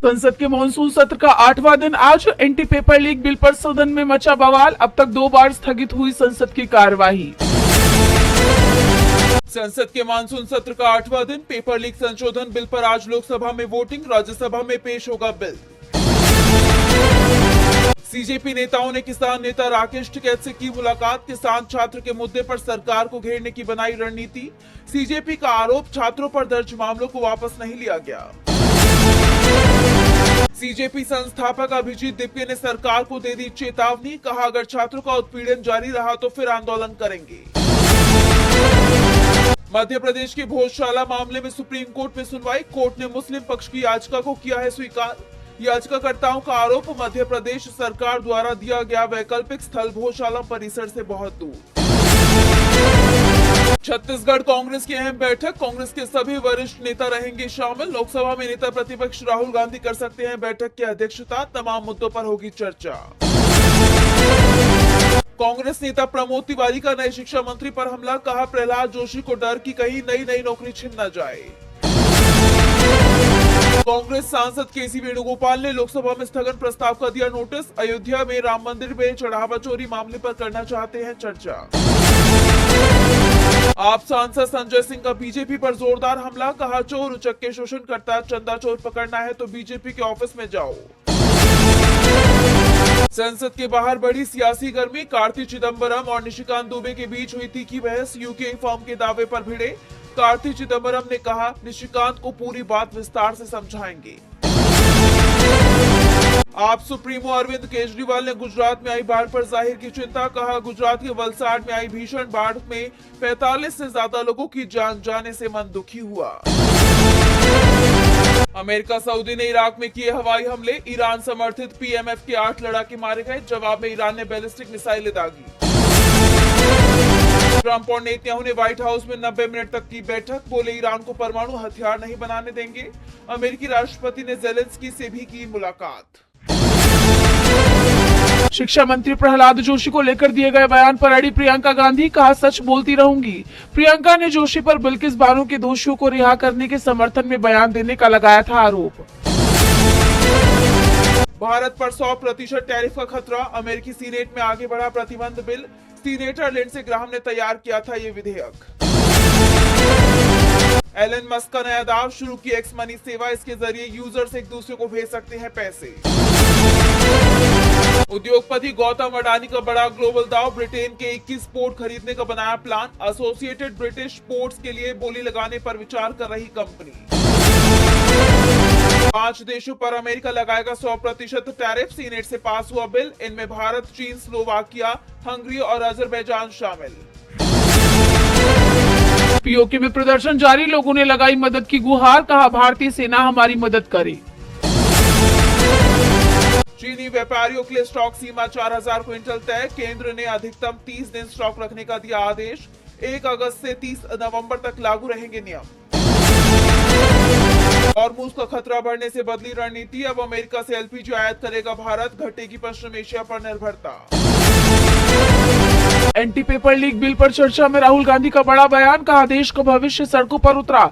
संसद के मानसून सत्र का 8वां दिन आज एंटी पेपर लीक बिल पर सदन में मचा बवाल। अब तक 2 बार स्थगित हुई संसद की कार्यवाही। संसद के मानसून सत्र का 8वां दिन पेपर लीक संशोधन बिल पर आज लोकसभा में वोटिंग, राज्यसभा में पेश होगा बिल। सीजेपी नेताओं ने किसान नेता राकेश टिकैत से की मुलाकात, किसान छात्र के मुद्दे पर सरकार को घेरने की बनाई रणनीति। सीजेपी का आरोप, छात्रों पर दर्ज मामलों को वापस नहीं लिया गया। सीजेपी संस्थापक अभिजीत दिप्के ने सरकार को दे दी चेतावनी, कहा अगर छात्रों का उत्पीड़न जारी रहा तो फिर आंदोलन करेंगे। मध्य प्रदेश के भोजशाला मामले में सुप्रीम कोर्ट में सुनवाई, कोर्ट ने मुस्लिम पक्ष की याचिका को किया है स्वीकार। याचिकाकर्ताओं का आरोप, मध्य प्रदेश सरकार द्वारा दिया गया वैकल्पिक स्थल भोजशाला परिसर से बहुत दूर। छत्तीसगढ़ कांग्रेस की अहम बैठक, कांग्रेस के सभी वरिष्ठ नेता रहेंगे शामिल। लोकसभा में नेता प्रतिपक्ष राहुल गांधी कर सकते हैं बैठक की अध्यक्षता, तमाम मुद्दों पर होगी चर्चा। कांग्रेस नेता प्रमोद तिवारी का नए शिक्षा मंत्री पर हमला, कहा प्रहलाद जोशी को डर की कहीं नई नौकरी छिन न जाए। कांग्रेस सांसद केसी वेणुगोपाल ने लोकसभा में स्थगन प्रस्ताव का दिया नोटिस, अयोध्या में राम मंदिर में चढ़ावा चोरी मामले पर करना चाहते हैं चर्चा। आप सांसद संजय सिंह का बीजेपी पर जोरदार हमला, कहा चोर उचक्के शोषण करता चंदा चोर पकड़ना है तो बीजेपी के ऑफिस में जाओ। संसद के बाहर बढ़ी सियासी गर्मी, कार्ति चिदंबरम और निशिकांत दुबे के बीच हुई तीखी बहस, यूके फर्म के दावे पर भिड़े। कार्ति चिदंबरम ने कहा निशिकांत को पूरी बात विस्तार से समझाएंगे। आप सुप्रीमो अरविंद केजरीवाल ने गुजरात में आई बाढ़ पर जाहिर की चिंता, कहा गुजरात के वलसाड में आई भीषण बाढ़ में 45 से ज्यादा लोगों की जान जाने से मन दुखी हुआ। अमेरिका सऊदी ने इराक में किए हवाई हमले, ईरान समर्थित पीएमएफ के 8 लड़ाके मारे गए, जवाब में ईरान ने बैलिस्टिक मिसाइलें दागी। ट्रंप और नेतन्याहू ने व्हाइट हाउस में 90 मिनट तक की बैठक, बोले ईरान को परमाणु हथियार नहीं बनाने देंगे। अमेरिकी राष्ट्रपति ने जेलेंस्की से भी की मुलाकात। शिक्षा मंत्री प्रहलाद जोशी को लेकर दिए गए बयान पर अड़ी प्रियंका गांधी, कहा सच बोलती रहूंगी। प्रियंका ने जोशी पर बिल्किस बानो के दोषियों को रिहा करने के समर्थन में बयान देने का लगाया था आरोप। भारत पर 100% टैरिफ का खतरा, अमेरिकी सीनेट में आगे बढ़ा प्रतिबंध बिल, सीनेटर लिंडसे ग्राहम ने तैयार किया था ये विधेयक। एलन मस्क का नया दाव, शुरू की एक्स मनी सेवा, इसके जरिए यूजर्स एक दूसरे को भेज सकते हैं पैसे। उद्योगपति गौतम अडानी का बड़ा ग्लोबल दाव, ब्रिटेन के 21 पोर्ट खरीदने का बनाया प्लान, एसोसिएटेड ब्रिटिश पोर्ट्स के लिए बोली लगाने पर विचार कर रही कंपनी। 5 देशों पर अमेरिका लगाएगा 100% टैरिफ, सीनेट से पास हुआ बिल, इनमें भारत, चीन, स्लोवाकिया, हंगरी और अजरबैजान शामिल। पीओके में प्रदर्शन जारी, लोगों ने लगाई मदद की गुहार, कहा भारतीय सेना हमारी मदद करे। चीनी व्यापारियों के लिए स्टॉक सीमा 4000 क्विंटल तय, केंद्र ने अधिकतम 30 दिन स्टॉक रखने का दिया आदेश, 1 अगस्त से 30 नवंबर तक लागू रहेंगे नियम। हॉर्मुज का खतरा बढ़ने से बदली रणनीति, अब अमेरिका से एलपीजी आयात करेगा भारत, घटेगी पश्चिम एशिया पर निर्भरता। एंटी पेपर लीक बिल पर चर्चा में राहुल गांधी का बड़ा बयान, कहा देश का भविष्य सड़कों पर उतरा।